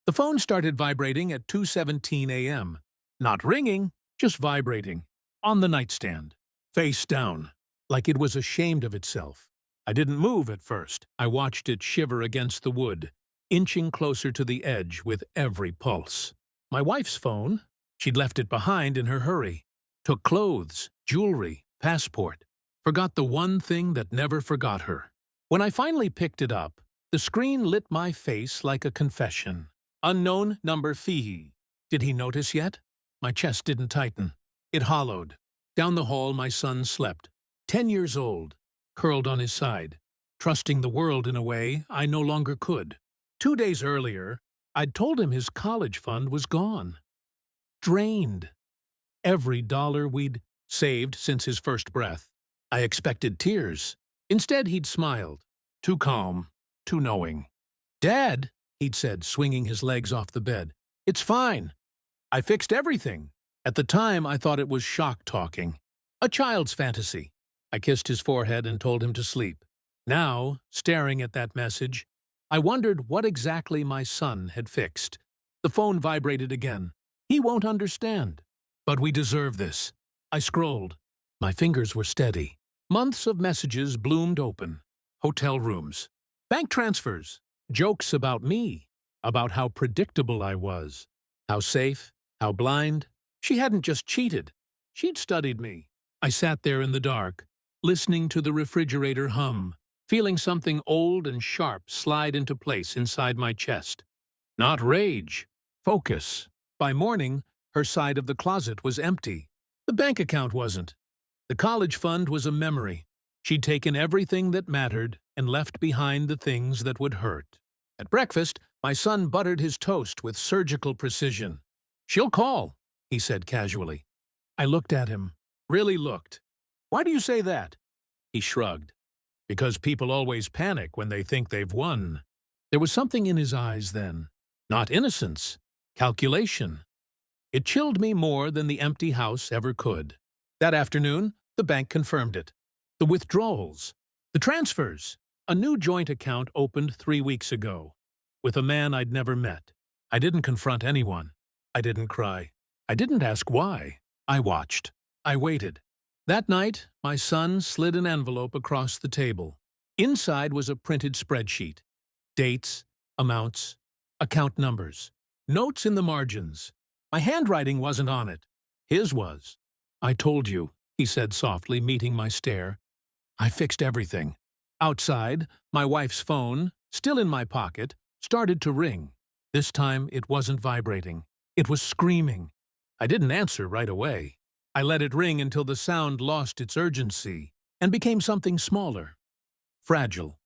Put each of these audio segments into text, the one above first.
The phone started vibrating at 2:17 a.m. Not ringing, just vibrating. On the nightstand. Face down, like it was ashamed of itself. I didn't move at first. I watched it shiver against the wood, inching closer to the edge with every pulse. My wife's phone. She'd left it behind in her hurry. Took clothes, jewelry, passport. Forgot the one thing that never forgot her. When I finally picked it up, the screen lit my face like a confession. Unknown number Fihi. Did he notice yet? My chest didn't tighten. It hollowed. Down the hall my son slept, 10 years old, curled on his side, trusting the world in a way I no longer could. 2 days earlier, I'd told him his college fund was gone. Drained. Every dollar we'd saved since his first breath. I expected tears. Instead, he'd smiled. Too calm, too knowing. "Dad," he'd said, swinging his legs off the bed. "It's fine. I fixed everything." At the time, I thought it was shock-talking. A child's fantasy. I kissed his forehead and told him to sleep. Now, staring at that message, I wondered what exactly my son had fixed. The phone vibrated again. He won't understand. "But we deserve this." I scrolled. My fingers were steady. Months of messages bloomed open. Hotel rooms. Bank transfers. Jokes about me. About how predictable I was. How safe. How blind. She hadn't just cheated. She'd studied me. I sat there in the dark, listening to the refrigerator hum, feeling something old and sharp slide into place inside my chest. Not rage. Focus. By morning, her side of the closet was empty. The bank account wasn't. The college fund was a memory. She'd taken everything that mattered and left behind the things that would hurt. At breakfast, my son buttered his toast with surgical precision. "She'll call," he said casually. I looked at him. Really looked. "Why do you say that?" He shrugged. "Because people always panic when they think they've won." There was something in his eyes then. Not innocence. Calculation. It chilled me more than the empty house ever could. That afternoon, the bank confirmed it. The withdrawals. The transfers. A new joint account opened 3 weeks ago. With a man I'd never met. I didn't confront anyone. I didn't cry. I didn't ask why. I watched. I waited. That night, my son slid an envelope across the table. Inside was a printed spreadsheet. Dates, amounts, account numbers, notes in the margins. My handwriting wasn't on it. His was. "I told you," he said softly, meeting my stare. I fixed everything. Outside, my wife's phone, still in my pocket, started to ring. This time it wasn't vibrating. It was screaming. I didn't answer right away. I let it ring until the sound lost its urgency and became something smaller. Fragile.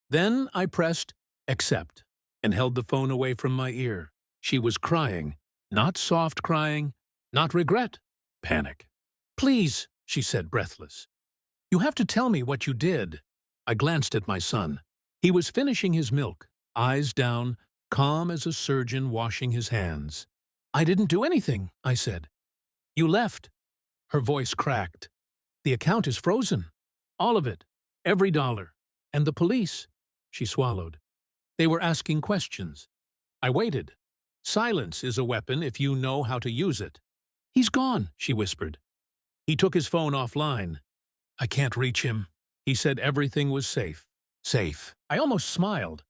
Then I pressed accept and held the phone away from my ear. She was crying. Not soft crying. Not regret. Panic. "Please," she said, breathless. "You have to tell me what you did." I glanced at my son. He was finishing his milk, eyes down, calm as a surgeon washing his hands. "I didn't do anything," I said. "You left." Her voice cracked. "The account is frozen. All of it. Every dollar. And the police." She swallowed. "They were asking questions." I waited. Silence is a weapon if you know how to use it. "He's gone," she whispered. "He took his phone offline." "I can't reach him." He said everything was safe. Safe. I almost smiled.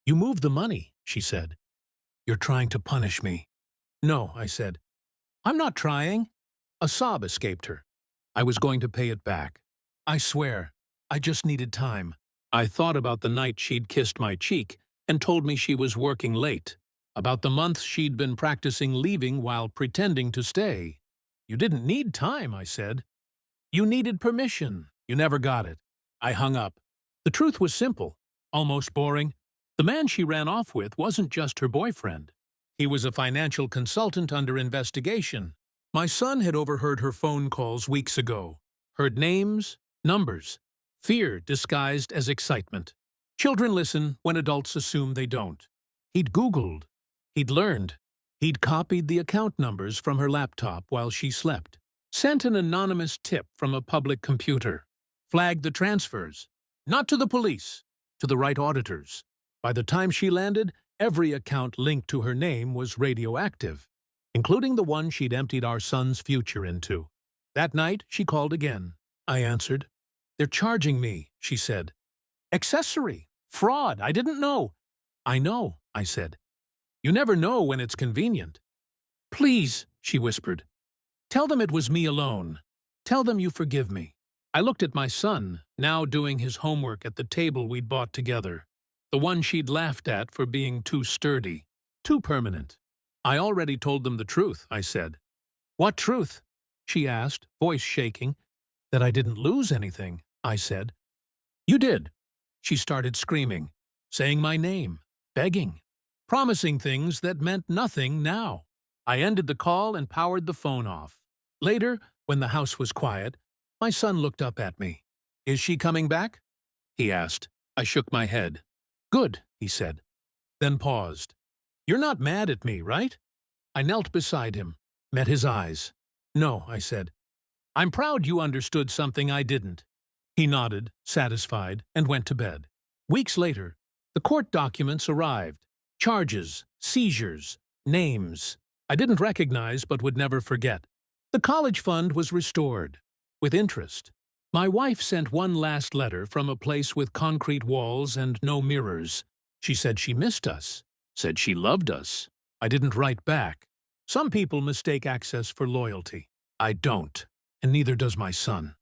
"You moved the money," she said. "You're trying to punish me." "No," I said. "I'm not trying." A sob escaped her. "I was going to pay it back. I swear. I just needed time." I thought about the night she'd kissed my cheek and told me she was working late. About the months she'd been practicing leaving while pretending to stay. "You didn't need time," I said. "You needed permission. You never got it." I hung up. The truth was simple, almost boring. The man she ran off with wasn't just her boyfriend. He was a financial consultant under investigation. My son had overheard her phone calls weeks ago. Heard names, numbers. Fear disguised as excitement. Children listen when adults assume they don't. He'd Googled. He'd learned. He'd copied the account numbers from her laptop while she slept. Sent an anonymous tip from a public computer. Flagged the transfers. Not to the police. To the right auditors. By the time she landed, Every account linked to her name was radioactive, including the one she'd emptied our son's future into. That night, she called again. I answered. "They're charging me," she said. "Accessory. Fraud. I didn't know." "I know," I said. "You never know when it's convenient." "Please," she whispered. "Tell them it was me alone. Tell them you forgive me." I looked at my son, now doing his homework at the table we'd bought together. The one she'd laughed at for being too sturdy, too permanent. "I already told them the truth," I said. "What truth?" she asked, voice shaking. "That I didn't lose anything," I said. "You did." She started screaming, saying my name, begging, promising things that meant nothing now. I ended the call and powered the phone off. Later, when the house was quiet, my son looked up at me. "Is she coming back?" he asked. I shook my head. "Good," he said, then paused. "You're not mad at me, right?" I knelt beside him, met his eyes. "No," I said. "I'm proud you understood something I didn't." He nodded, satisfied, and went to bed. Weeks later, the court documents arrived. Charges, seizures, names. I didn't recognize but would never forget. The college fund was restored, with interest. My wife sent one last letter from a place with concrete walls and no mirrors. She said she missed us, said she loved us. I didn't write back. Some people mistake access for loyalty. I don't, and neither does my son.